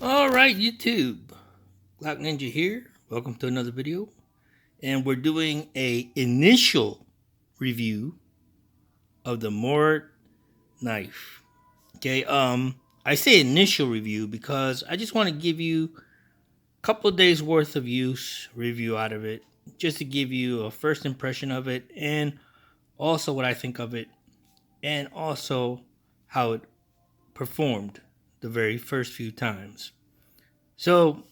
Alright, YouTube. Black Ninja here. Welcome to another video. And we're doing a initial review of the Morakniv. Okay, I say initial review because I just want to give you a couple of days worth of use review out of it, just to give you a first impression of it and also what I think of it and also how it performed the very first few times. So,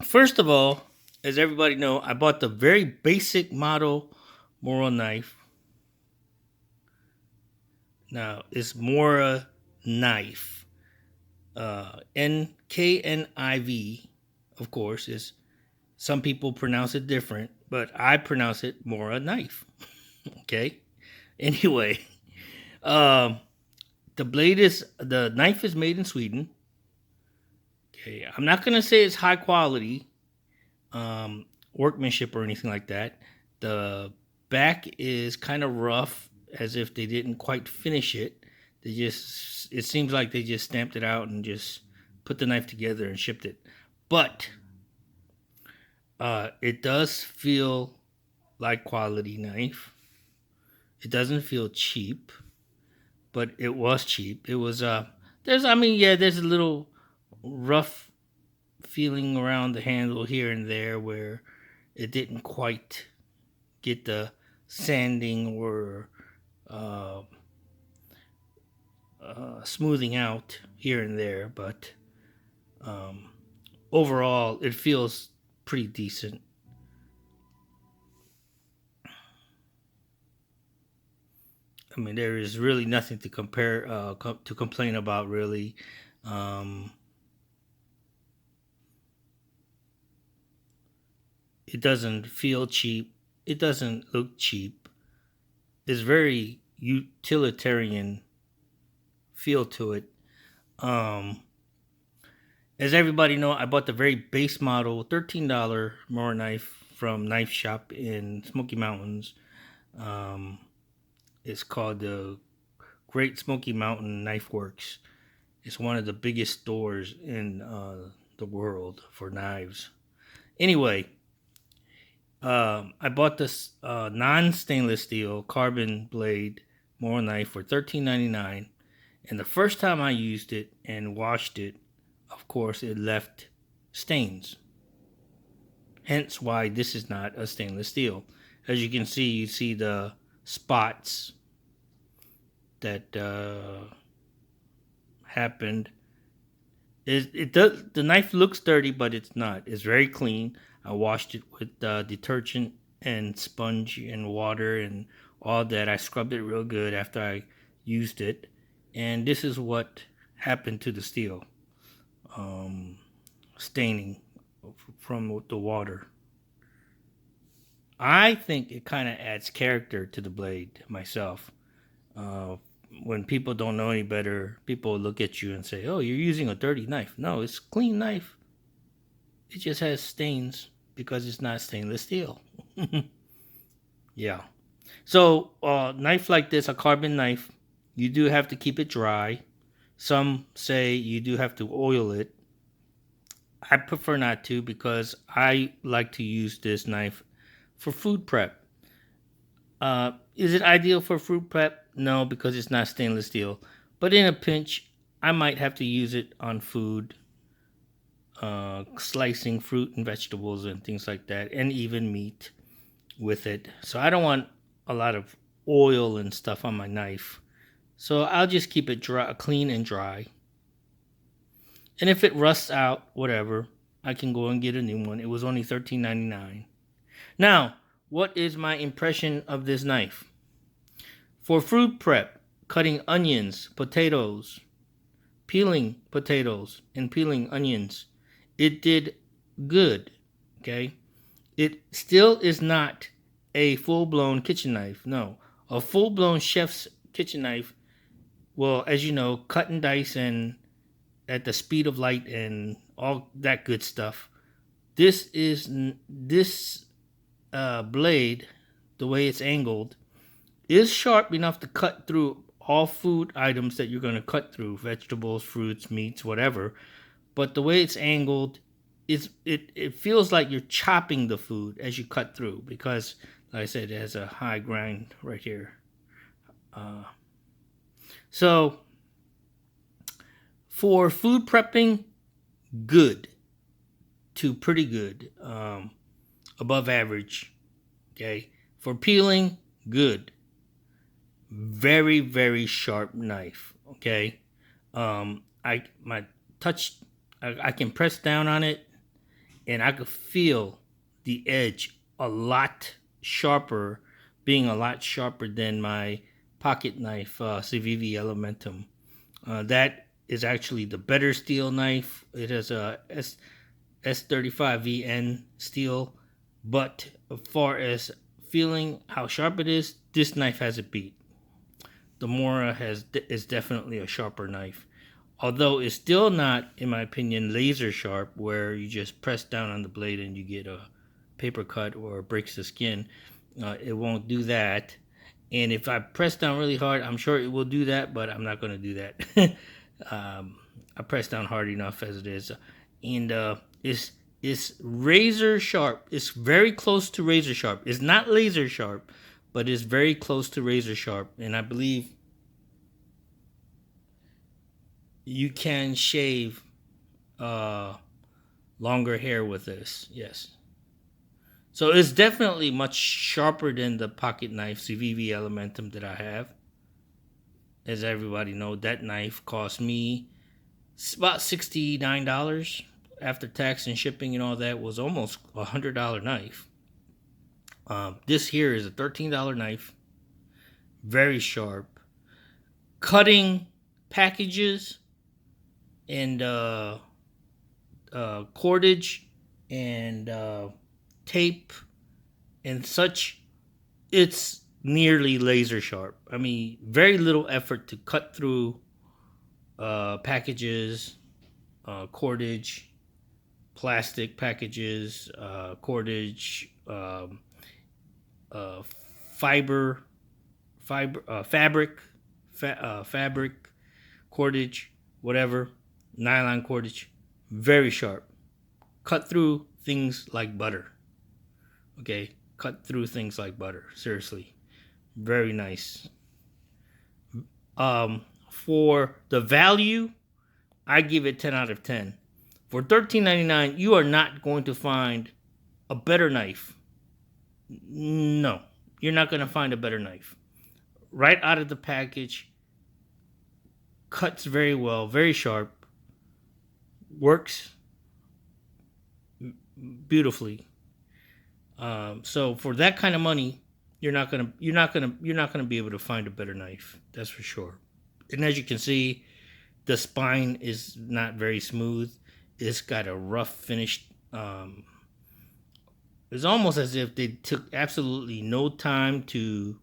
first of all, as everybody know, I bought the very basic model Morakniv. Now, it's Morakniv. Nkniv, of course, is some people pronounce it different, but I pronounce it Morakniv. Okay? Anyway, the knife is made in Sweden. Okay, I'm not gonna say it's high quality workmanship or anything like that. The back is kind of rough, as if they didn't quite finish it. It seems like they just stamped it out and just put the knife together and shipped it. But it does feel like quality knife. It doesn't feel cheap, but it was cheap. It was there's a little rough feeling around the handle here and there where it didn't quite get the sanding or smoothing out here and there, but overall it feels pretty decent. I mean, there is really nothing to complain about, really. It doesn't feel cheap. It doesn't look cheap. It's very utilitarian feel to it. As everybody know, I bought the very base model $13 Morakniv from Knife Shop in Smoky Mountains. It's called the Great Smoky Mountain Knife Works. It's one of the biggest stores in the world for knives. Anyway, I bought this non-stainless steel carbon blade Morakniv for $13.99, and the first time I used it and washed it, of course, it left stains. Hence why this is not a stainless steel. As you can see, you see the spots that happened. The knife looks dirty, but it's not. It's very clean. I washed it with detergent and sponge and water and all that. I scrubbed it real good after I used it, and this is what happened to the steel. Staining from the water. I think it kind of adds character to the blade myself. When people don't know any better, people look at you and say, "Oh, you're using a dirty knife." No, it's a clean knife. It just has stains because it's not stainless steel. Yeah. So, knife like this, a carbon knife, you do have to keep it dry. Some say you do have to oil it. I prefer not to because I like to use this knife for food prep. Is it ideal for food prep? No, because it's not stainless steel. But in a pinch, I might have to use it on food, slicing fruit and vegetables and things like that, and even meat with it. So I don't want a lot of oil and stuff on my knife. So I'll just keep it dry, clean and dry. And if it rusts out, whatever, I can go and get a new one. It was only $13.99. Now, what is my impression of this knife? For food prep, cutting onions, potatoes, peeling potatoes, and peeling onions, it did good, okay? It still is not a full-blown kitchen knife, no. A full-blown chef's kitchen knife will, as you know, cut and dice and at the speed of light and all that good stuff. This blade, the way it's angled, is sharp enough to cut through all food items that you're going to cut through, vegetables, fruits, meats, whatever. but the way it's angled, it feels like you're chopping the food as you cut through, because, like I said, it has a high grind right here. So for food prepping, good to pretty good, above average. Okay, for peeling, good. Very, very sharp knife. Okay, I my touch, I can press down on it, and I could feel the edge a lot sharper, being a lot sharper than my pocket knife, Civivi Elementum. That is actually the better steel knife. It has a S35VN steel, but as far as feeling how sharp it is, this knife has it beat. The Mora is definitely a sharper knife, although it's still not, in my opinion, laser sharp, where you just press down on the blade and you get a paper cut or breaks the skin. It won't do that. And if I press down really hard, I'm sure it will do that, but I'm not going to do that. I press down hard enough as it is. And it's razor sharp. It's very close to razor sharp. It's not laser sharp, but it's very close to razor sharp. And I believe you can shave longer hair with this. Yes. So it's definitely much sharper than the pocket knife Civivi Elementum that I have. As everybody knows, that knife cost me about $69 after tax and shipping and all that. Was almost $100 knife. This here is a $13 knife. Very sharp. Cutting packages and cordage and tape and such, it's nearly laser sharp. I mean, very little effort to cut through packages, cordage, plastic packages, cordage, fabric, cordage, whatever, nylon cordage. Very sharp. Cut through things like butter. Okay, cut through things like butter. Seriously, very nice. For the value, I give it 10 out of 10. For $13.99, you are not going to find a better knife. No, you're not going to find a better knife. Right out of the package, cuts very well, very sharp, works beautifully. So for that kind of money, you're not gonna be able to find a better knife. That's for sure. And as you can see, the spine is not very smooth. It's got a rough finish. It's almost as if they took absolutely no time to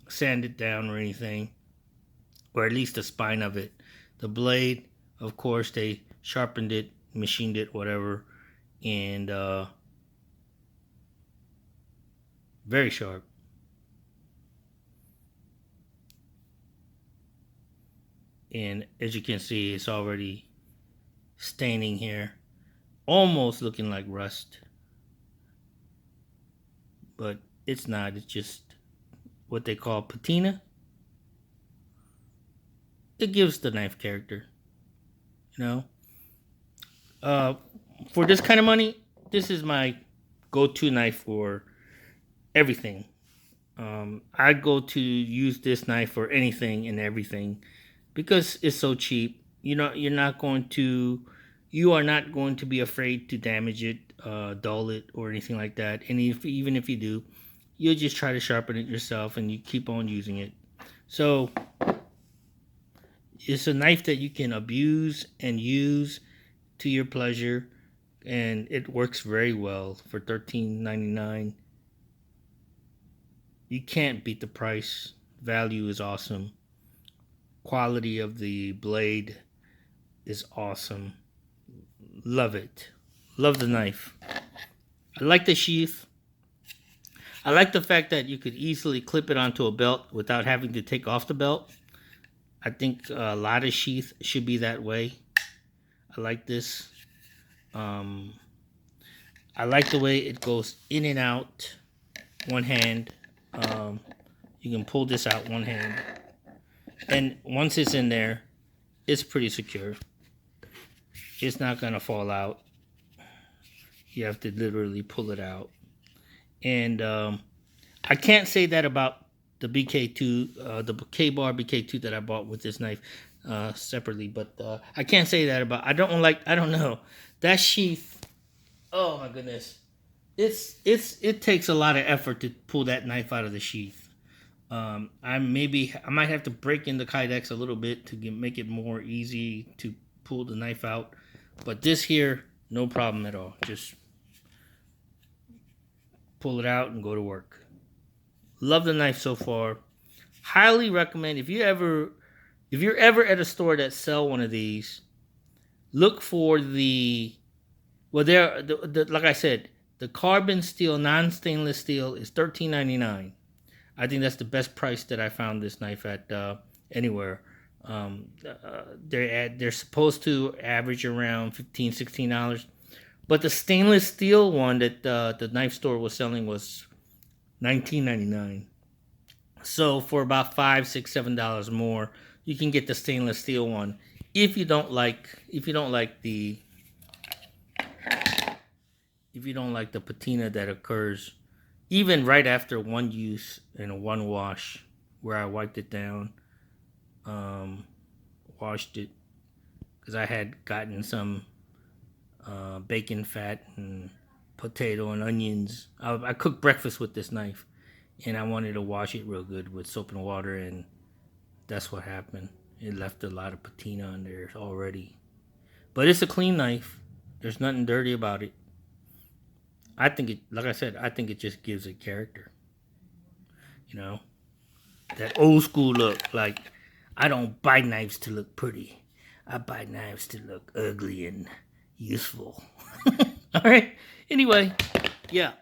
sand it down or anything, or at least the spine of it. The blade, of course, they sharpened it, machined it, whatever, and very sharp. And as you can see, it's already staining here, almost looking like rust, but it's not. It's just what they call patina. It gives the knife character, you know. For this kind of money, this is my go-to knife for everything. I go to use this knife for anything and everything because it's so cheap. You know, you are not going to be afraid to damage it, dull it, or anything like that. And even if you do, you'll just try to sharpen it yourself, and you keep on using it. So it's a knife that you can abuse and use to your pleasure, and it works very well for $13.99. You can't beat the price. Value is awesome. Quality of the blade is awesome. Love it. Love the knife. I like the sheath. I like the fact that you could easily clip it onto a belt without having to take off the belt. I think a lot of sheath should be that way. I like this. I like the way it goes in and out. One hand. You can pull this out one hand. And once it's in there, it's pretty secure. It's not going to fall out. You have to literally pull it out. And I can't say that about the BK2, the K-Bar BK2 that I bought with this knife separately. But I can't say that about, I don't know. That sheath, oh my goodness. It takes a lot of effort to pull that knife out of the sheath. I might have to break in the Kydex a little bit to make it more easy to pull the knife out. But this here, no problem at all. Just pull it out and go to work. Love the knife so far. Highly recommend if you're ever at a store that sell one of these, look for like I said, the carbon steel, non-stainless steel is $13.99. I think that's the best price that I found this knife at anywhere. They're supposed to average around $15, $16. But the stainless steel one that the knife store was selling was $19.99. So for about $5, $6, $7 more, you can get the stainless steel one. If you don't like the patina that occurs even right after one use and one wash, where I wiped it down, washed it, because I had gotten some bacon fat and potato and onions. I cooked breakfast with this knife, and I wanted to wash it real good with soap and water, and that's what happened. It left a lot of patina on there already. But it's a clean knife. There's nothing dirty about it. I think it just gives it character. You know? That old school look. Like, I don't buy knives to look pretty. I buy knives to look ugly and useful. Alright? Anyway, yeah.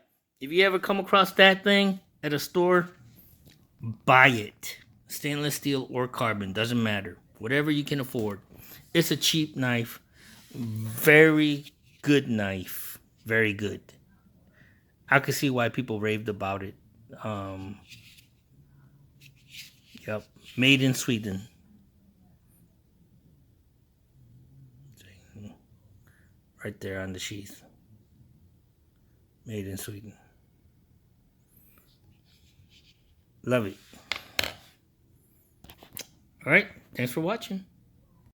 If you ever come across that thing at a store, buy it. Stainless steel or carbon, doesn't matter. Whatever you can afford. It's a cheap knife. Very good knife. Very good. I could see why people raved about it. Yep. Made in Sweden. Right there on the sheath. Made in Sweden. Love it. Alright. Thanks for watching.